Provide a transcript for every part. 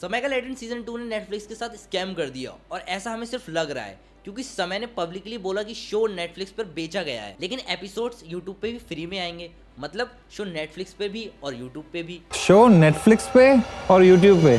समय का latent season 2 ने नेटफ्लिक्स के साथ स्कैम कर दिया और ऐसा हमें सिर्फ लग रहा है क्योंकि समय ने पब्लिकली बोला कि शो नेटफ्लिक्स पर बेचा गया है, लेकिन एपिसोड्स यूट्यूब पे भी फ्री में आएंगे। मतलब शो नेटफ्लिक्स पे भी और यूट्यूब पे भी। शो नेटफ्लिक्स पे और यूट्यूब पे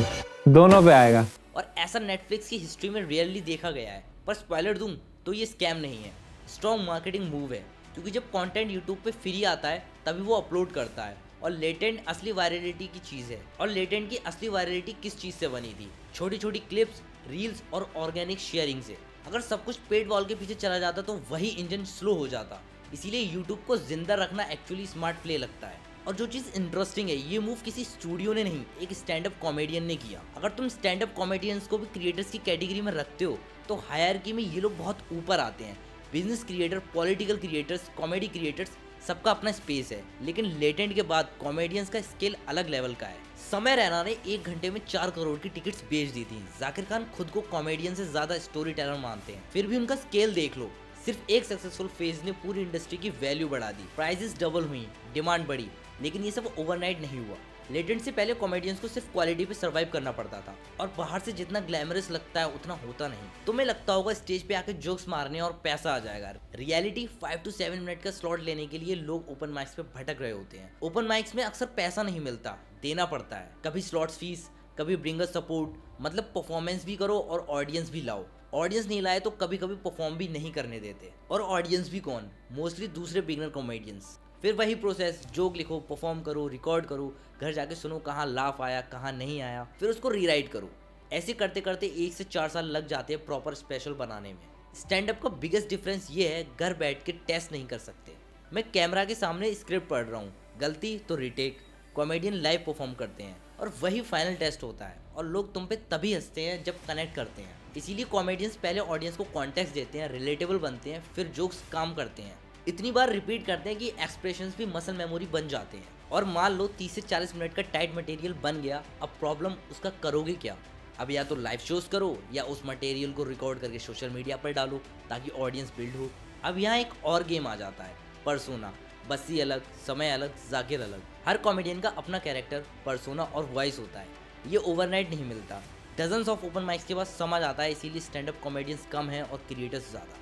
दोनों पे आएगा। और ऐसा नेटफ्लिक्स की हिस्ट्री में रियरली देखा गया है। पर स्पॉइलर दूं तो ये स्कैम नहीं है, स्ट्रॉन्ग मार्केटिंग मूव है। क्योंकि जब कंटेंट यूट्यूब पे फ्री आता है तभी वो अपलोड करता है और लेटेंट असली वायरलिटी की चीज़ है। और लेटेंट की असली वायरलिटी किस चीज़ से बनी थी? छोटी छोटी क्लिप्स, रील्स और ऑर्गेनिक शेयरिंग से। अगर सब कुछ पेड वॉल के पीछे चला जाता तो वही इंजन स्लो हो जाता। इसीलिए यूट्यूब को जिंदा रखना एक्चुअली स्मार्ट प्ले लगता है। और जो चीज़ इंटरेस्टिंग है, ये मूव किसी स्टूडियो ने नहीं, एक स्टैंड अप कॉमेडियन ने किया। अगर तुम स्टैंड अप कॉमेडियंस को भी क्रिएटर्स की कैटेगरी में रखते हो तो हायरार्की में ये लोग बहुत ऊपर आते हैं। Business creator, political creators, comedy creators, सबका अपना स्पेस है। लेकिन लेटेंट के बाद कॉमेडियंस का स्केल अलग लेवल का है। समय रैना ने 1 घंटे में 4 करोड़ की टिकट्स बेच दी थी। जाकिर खान खुद को कॉमेडियन से ज्यादा स्टोरी टेलर मानते हैं, फिर भी उनका स्केल देख लो। सिर्फ एक सक्सेसफुल फेज ने पूरी इंडस्ट्री की वैल्यू बढ़ा दी, प्राइसेस डबल हुई, डिमांड बढ़ी। लेकिन ये सब ओवरनाइट नहीं हुआ। लेटेंट से पहले कॉमेडियंस को सिर्फ क्वालिटी पे सर्वाइव करना पड़ता था और बाहर से जितना ग्लैमरस लगता है उतना होता नहीं। तुम्हें लगता होगा स्टेज पे आके जोक्स मारने और पैसा आ जाएगा। रियलिटी 5 to 7 मिनट का स्लॉट लेने के लिए लोग ओपन माइक्स पे भटक रहे होते हैं। ओपन माइक्स में अक्सर पैसा नहीं मिलता, देना पड़ता है। कभी स्लॉट्स फीस, कभी ब्रिंगर सपोर्ट। मतलब परफॉर्मेंस भी करो और ऑडियंस भी लाओ। ऑडियंस नहीं लाए तो कभी कभी परफॉर्म भी नहीं करने देते। और ऑडियंस भी कौन? मोस्टली दूसरे बिगनर कॉमेडियंस। फिर वही प्रोसेस, जोक लिखो, परफॉर्म करो, रिकॉर्ड करो, घर जाके सुनो कहाँ लाफ आया कहाँ नहीं आया, फिर उसको रीराइट करो। ऐसे करते करते 1 से 4 साल लग जाते हैं प्रॉपर स्पेशल बनाने में। स्टैंड अप का बिगेस्ट डिफरेंस ये है, घर बैठ के टेस्ट नहीं कर सकते। मैं कैमरा के सामने स्क्रिप्ट पढ़ रहा हूँ, गलती तो रिटेक। कॉमेडियन लाइव परफॉर्म करते हैं और वही फाइनल टेस्ट होता है। और लोग तुम पे तभी हंसते हैं जब कनेक्ट करते हैं। इसीलिए कॉमेडियंस पहले ऑडियंस को कॉन्टेक्स्ट देते हैं, रिलेटेबल बनते हैं, फिर जोक्स काम करते हैं। इतनी बार रिपीट करते हैं कि एक्सप्रेशंस भी मसल मेमोरी बन जाते हैं। और मान लो 30 से 40 मिनट का टाइट मटेरियल बन गया, अब प्रॉब्लम उसका करोगे क्या? अब या तो लाइव शोज करो या उस मटेरियल को रिकॉर्ड करके सोशल मीडिया पर डालो ताकि ऑडियंस बिल्ड हो। अब यहाँ एक और गेम आ जाता है, पर्सोना। बस्सी अलग, समय अलग, जाकिर अलग। हर कॉमेडियन का अपना कैरेक्टर, पर्सोना और वॉइस होता है। ये ओवरनाइट नहीं मिलता। डजन्स ऑफ ओपन माइक्स के बाद समझ आता है, इसीलिए स्टैंड अप कॉमेडियंस कम हैं और क्रिएटर्स ज़्यादा।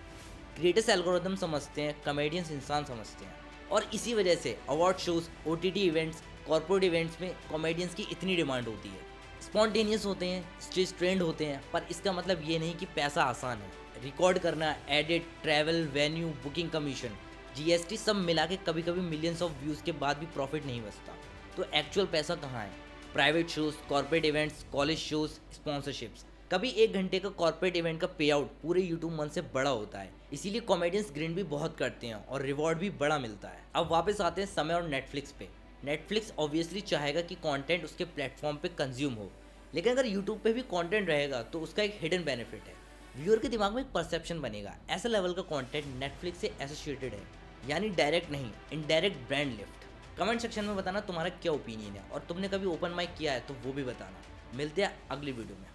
क्रिएटर्स एल्गोरिदम समझते हैं, कॉमेडियंस इंसान समझते हैं। और इसी वजह से award shows, OTT events, corporate events में कॉमेडियंस की इतनी डिमांड होती है। स्पॉन्टेनियस होते हैं, स्टेज ट्रेंड होते हैं, पर इसका मतलब ये नहीं कि पैसा आसान है। रिकॉर्ड करना, edit, travel, venue, booking commission, GST सब मिला के कभी कभी मिलियंस ऑफ व्यूज़ के बाद भी प्रॉफिट नहीं बचता। तो एक्चुअल पैसा कहाँ है? Private shows, corporate events, college shows, sponsorships. कभी 1 घंटे का कॉर्पोरेट इवेंट का पे आउट पूरे यूट्यूब मंथ से बड़ा होता है। इसीलिए कॉमेडियंस ग्रिंड भी बहुत करते हैं और रिवॉर्ड भी बड़ा मिलता है। अब वापस आते हैं समय और नेटफ्लिक्स पे। नेटफ्लिक्स ऑब्वियसली चाहेगा कि कंटेंट उसके प्लेटफॉर्म पे कंज्यूम हो, लेकिन अगर यूट्यूब पे भी कंटेंट रहेगा तो उसका एक हिडन बेनिफिट है। व्यूअर के दिमाग में एक परसेप्शन बनेगा, ऐसा लेवल का कंटेंट नेटफ्लिक्स से एसोसिएटेड है। यानी डायरेक्ट नहीं, indirect brand lift. Comment section में बताना तुम्हारा क्या ओपिनियन है और तुमने कभी ओपन माइक किया है तो वो भी बताना। मिलते हैं अगली वीडियो में।